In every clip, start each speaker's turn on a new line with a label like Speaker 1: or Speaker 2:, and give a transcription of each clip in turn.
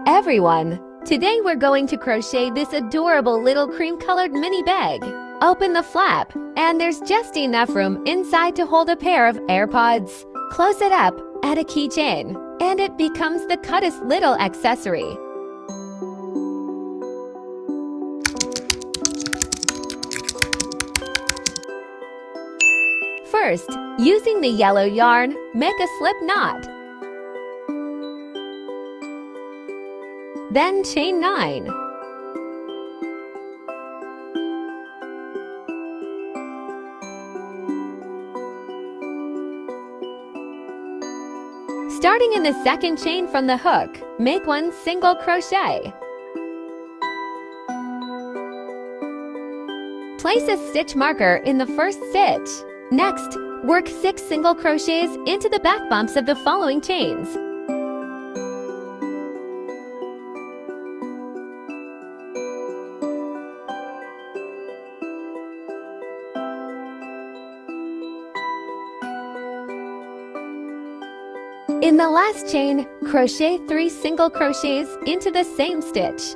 Speaker 1: everyone! Today we're going to crochet this adorable little cream-colored mini bag. Open the flap, and there's just enough room inside to hold a pair of AirPods. Close it up, add a keychain, and it becomes the cutest little accessory. First, using the yellow yarn, make a slip knot. Then chain 9. Starting in the second chain from the hook, make 1 single crochet. Place a stitch marker in the first stitch. Next, work 6 single crochets into the back bumps of the following chains. In the last chain, crochet 3 single crochets into the same stitch.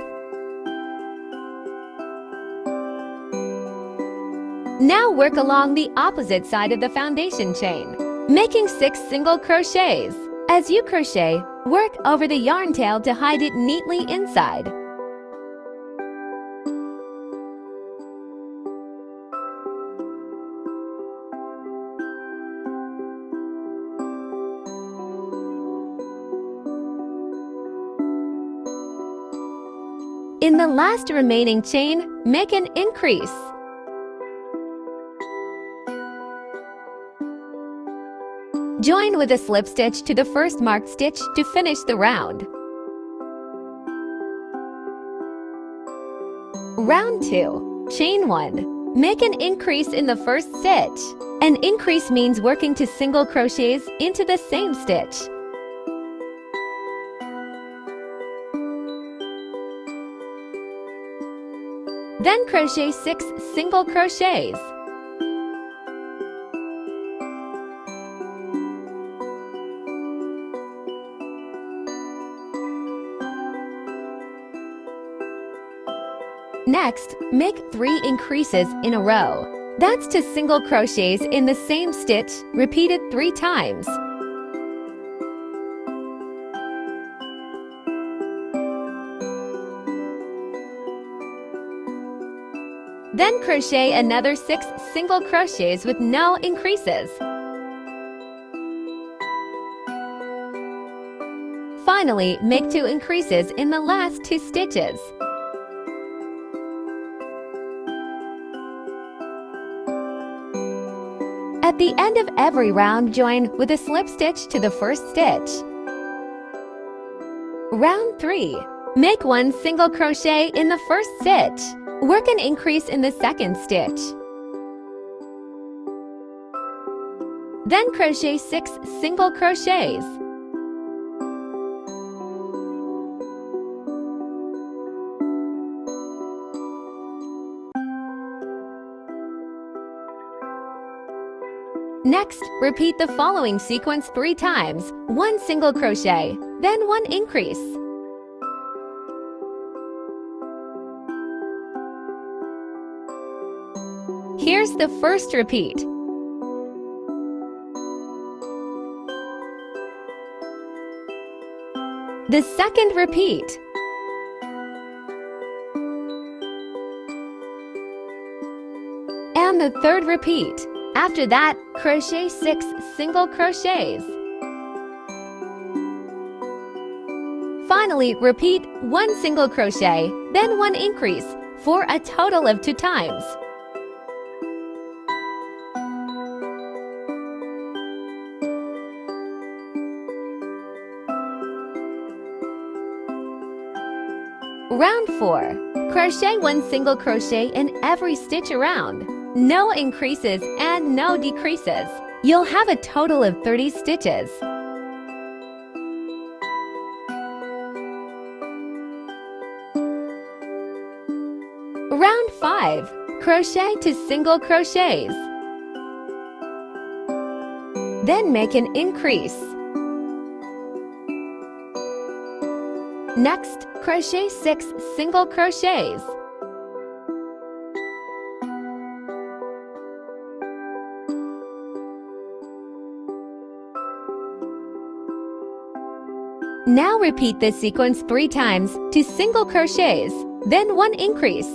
Speaker 1: Now work along the opposite side of the foundation chain, making 6 single crochets. As you crochet, work over the yarn tail to hide it neatly inside. In the last remaining chain, make an increase. Join with a slip stitch to the first marked stitch to finish the round. Round 2. Chain 1. Make an increase in the first stitch. An increase means working 2 single crochets into the same stitch. Then crochet 6 single crochets. Next, make 3 increases in a row. That's 2 single crochets in the same stitch, repeated 3 times. Then crochet another 6 single crochets with no increases. Finally, make 2 increases in the last 2 stitches. At the end of every round, join with a slip stitch to the first stitch. Round 3. Make 1 single crochet in the first stitch. Work an increase in the second stitch. Then crochet 6 single crochets. Next, repeat the following sequence 3 times, 1 single crochet, then 1 increase. Here's the first repeat. The second repeat. And the third repeat. After that, crochet 6 single crochets. Finally, repeat 1 single crochet, then 1 increase, for a total of 2 times. Round 4. Crochet 1 single crochet in every stitch around. No increases and no decreases. You'll have a total of 30 stitches. Round 5. Crochet 2 single crochets. Then make an increase. Next, crochet 6 single crochets. Now repeat this sequence 3 times to single crochets, then 1 increase.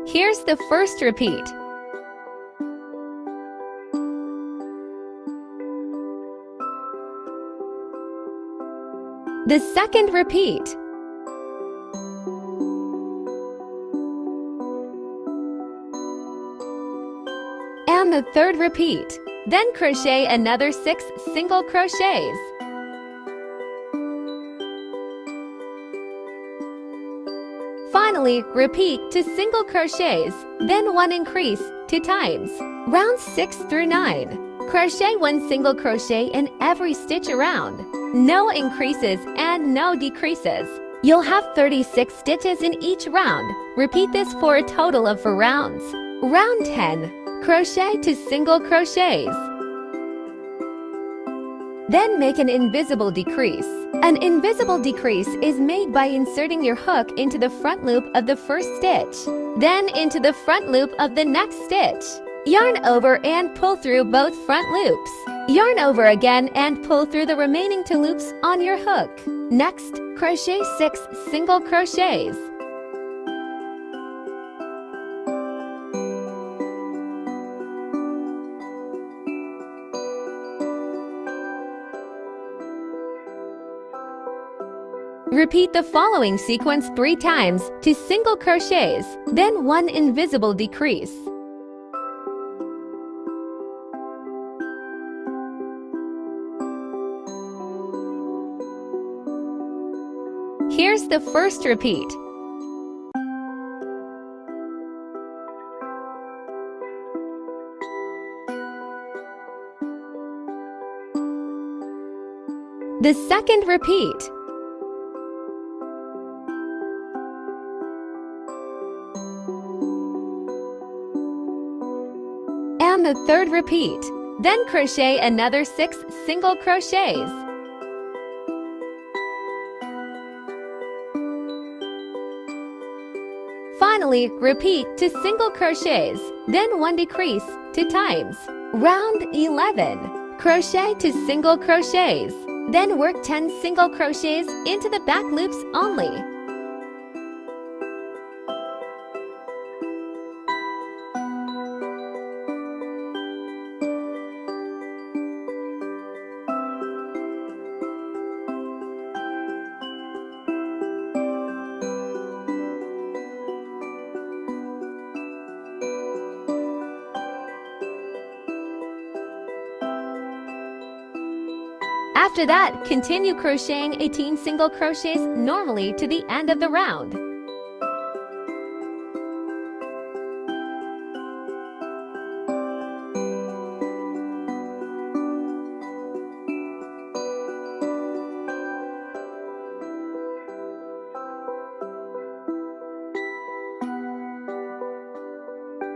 Speaker 1: Here's the first repeat. The second repeat. And the third repeat. Then crochet another 6 single crochets. Finally, repeat to single crochets, then 1 increase 2 times. Rounds 6 through 9. Crochet 1 single crochet in every stitch around. No increases and no decreases. You'll have 36 stitches in each round. Repeat this for a total of 4 rounds. Round 10. Crochet 2 single crochets. Then make an invisible decrease. An invisible decrease is made by inserting your hook into the front loop of the first stitch, then into the front loop of the next stitch. Yarn over and pull through both front loops. Yarn over again and pull through the remaining 2 loops on your hook. Next, crochet 6 single crochets. Repeat the following sequence 3 times to single crochets, then 1 invisible decrease. Here's the first repeat. The second repeat. And the third repeat. Then crochet another 6 single crochets. Finally, repeat to single crochets, then 1 decrease 2 times. Round 11. Crochet 2 single crochets. Then work 10 single crochets into the back loops only. After that, continue crocheting 18 single crochets normally to the end of the round.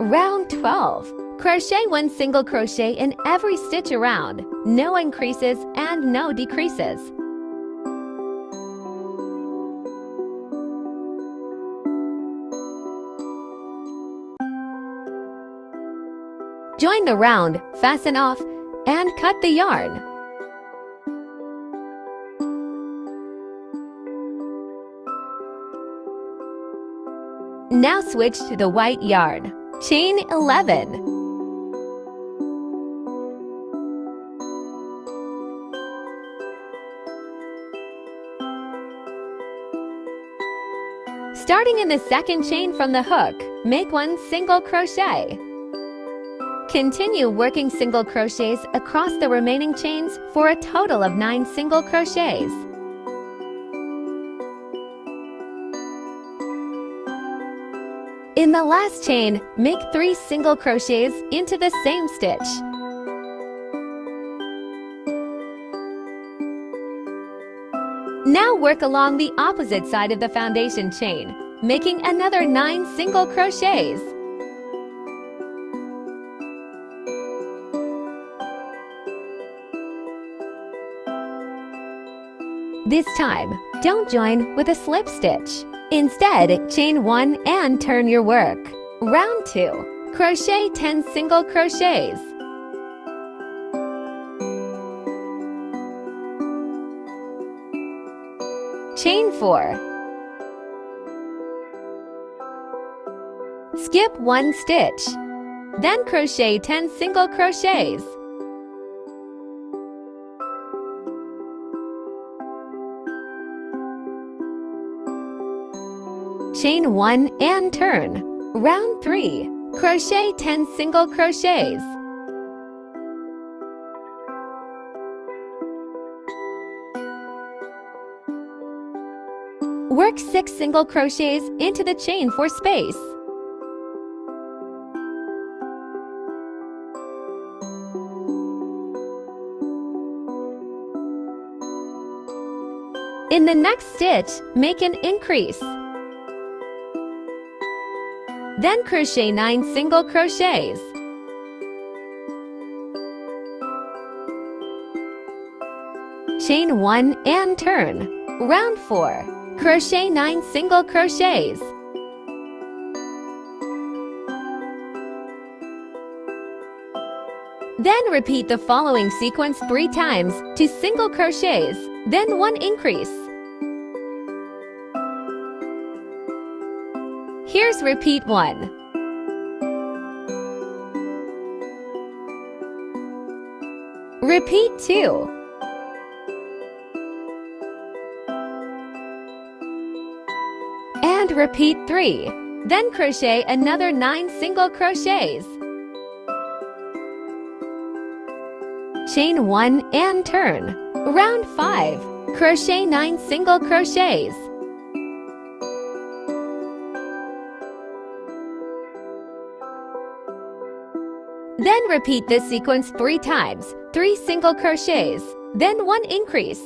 Speaker 1: Round 12. Crochet 1 single crochet in every stitch around. No increases and no decreases. Join the round, fasten off, and cut the yarn. Now switch to the white yarn. Chain 11. Starting in the second chain from the hook, make 1 single crochet. Continue working single crochets across the remaining chains for a total of 9 single crochets. In the last chain, make 3 single crochets into the same stitch. Now work along the opposite side of the foundation chain, making another 9 single crochets. This time, don't join with a slip stitch. Instead, chain 1 and turn your work. Round 2. Crochet 10 single crochets. Chain 4. Skip 1 stitch. Then crochet 10 single crochets. Chain 1 and turn. Round 3. Crochet 10 single crochets. Work 6 single crochets into the chain for space. In the next stitch, make an increase. Then crochet 9 single crochets. Chain 1 and turn. Round 4. Crochet 9 single crochets. Then repeat the following sequence 3 times, 2 single crochets, then 1 increase. Here's repeat 1. Repeat 2. And repeat 3. Then crochet another 9 single crochets. Chain 1 and turn. Round 5. Crochet 9 single crochets. Then repeat this sequence 3 times, 3 single crochets, then 1 increase.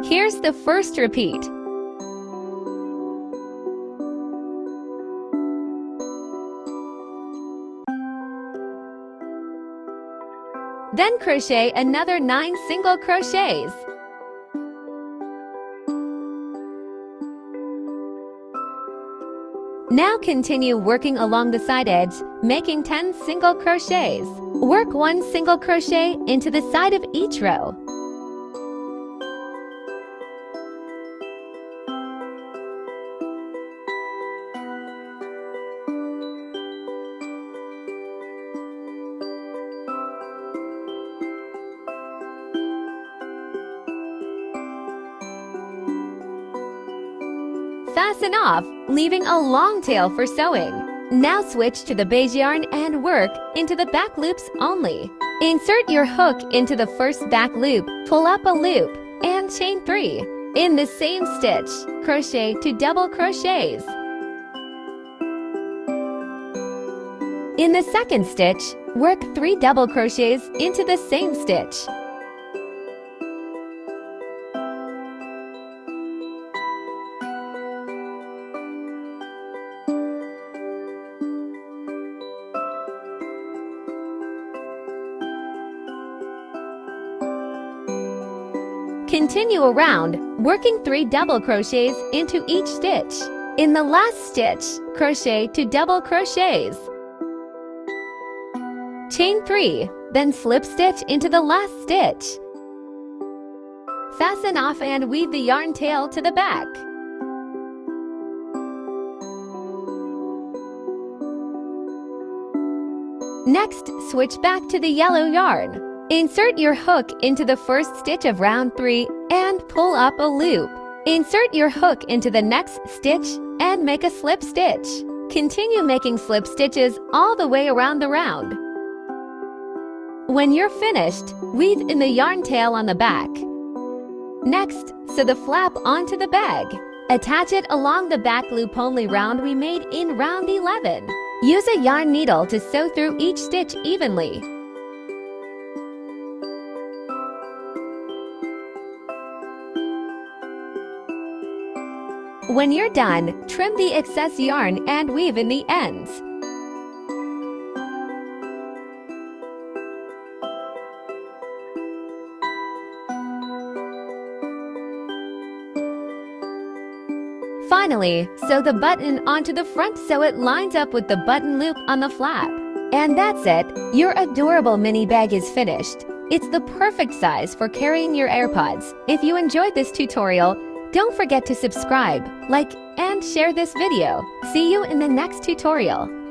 Speaker 1: Here's the first repeat. Then crochet another 9 single crochets. Now continue working along the side edge, making 10 single crochets. Work 1 single crochet into the side of each row. Fasten off, leaving a long tail for sewing. Now switch to the beige yarn and work into the back loops only. Insert your hook into the first back loop, pull up a loop, and chain 3. In the same stitch, crochet 2 double crochets. In the second stitch, work 3 double crochets into the same stitch. Continue around, working 3 double crochets into each stitch. In the last stitch, crochet 2 double crochets. Chain 3, then slip stitch into the last stitch. Fasten off and weave the yarn tail to the back. Next, switch back to the yellow yarn. Insert your hook into the first stitch of round 3 and pull up a loop. Insert your hook into the next stitch and make a slip stitch. Continue making slip stitches all the way around the round. When you're finished, weave in the yarn tail on the back. Next, sew the flap onto the bag. Attach it along the back loop only round we made in round 11. Use a yarn needle to sew through each stitch evenly. When you're done, trim the excess yarn and weave in the ends. Finally, sew the button onto the front so it lines up with the button loop on the flap. And that's it! Your adorable mini bag is finished. It's the perfect size for carrying your AirPods. If you enjoyed this tutorial, don't forget to subscribe, like, and share this video. See you in the next tutorial.